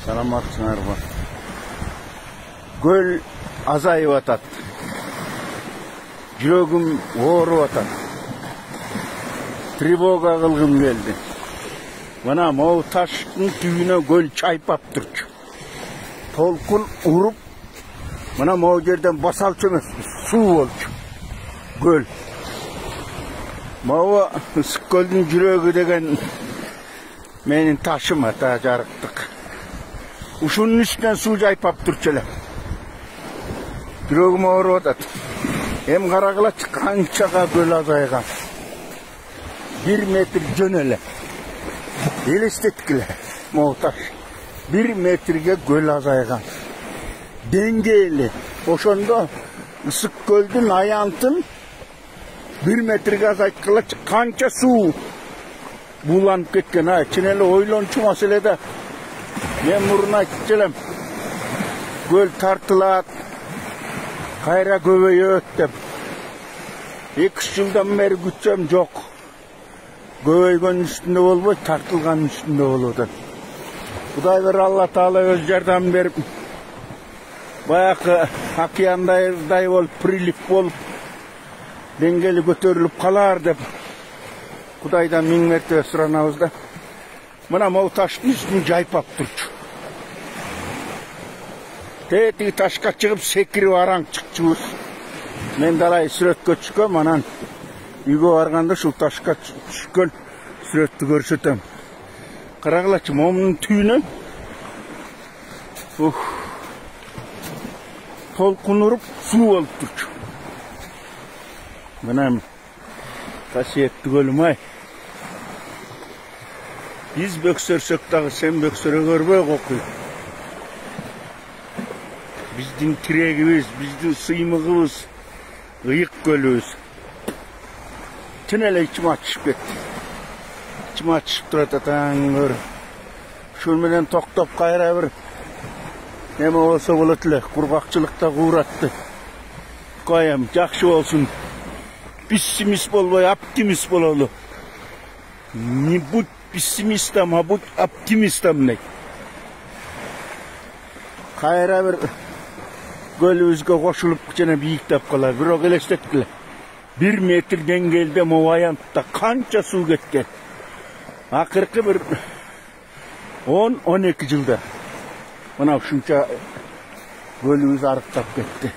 Саламатсыңарбы? Göl azayып атат. Жүрөгүм ооруп атат. Тревога кылгым келди. Мына могу таштын түбүнө göl чайпап турчу. Толкун уруп, мына могу жерден басалчу эмес, суу болчу. Göl. Могу ысык көлдүн жүрөгү деген менин ташым ата жарыктык. Ушунун үстүнөн суу жайпап турчу эле. Жүрөгүм ооруп атат. Эми карагылачы канчага göl азайган. 1 метр жөн эле. Элестеткиле, могу таш. 1 метрге göl азайган. Деңгээли. Ошондо ысык көлдүн аянтын 1 метрге азайткылачы канча суу буланып кеткен. Чын эле ойлончу маселе да. Мен мурун айтып элем. Göl тартылат, кайра көбөйөт деп. 2-3 жылдан бери күтсөм жок. Көбөйгөн үстүндө болбой, тартылган үстүндө болот. Кудай бер Алла Таала өз жардам берип, баягы океандай болуп, прилив болуп, деңгээли көтөрүлүп калар деп Кудайдан 1000 мертебе суранабыз да. Мына могу таштын үстүн жайпап турчу. Тетиги ташка чыгып секирип араң чыкчубуз. Мен далай сүрөткө түшкөм, анан үйгө барганда ушул ташка түшкөн сүрөттү көрсөтөм. Карагылачы, момунун түбүнөн толкун уруп суу болуп турчу. Мына касиеттүү көлүм-ай. Биз бөксөрсөк дагы сен бөксөрө көрбөй кокуй. Биздин тирегибиз, биздин сыймыгыбыз, ыйык көлүбүз. Чын эле ичим ачышып кетти. Ичим ачышып турат атаңыр. Ушул менен токтоп кайра бир эме болсо болот эле, кургакчылыкта кууратты. Коем, жакшы болсун. Пессимист болбой, оптимист бололу. Не будь пессимистом, а будь оптимистом. Кайра бир көлүбүзгө кошулуп жана бийиктеп калар. Бирок элестеткиле. 1 метр деңгээлде могу аянтта канча суу кеткен. Акыркы бир 10-12 жылда мына ушунча көлүбүз арыктап кетти.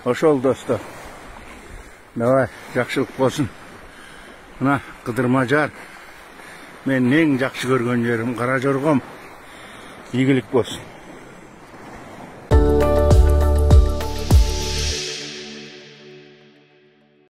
Ошол достор. Давай, жакшылык болсун. Мына Кыдырма жар. Мен эң жакшы көргөн жерим Кара Жоргом. Ийгилик болсун.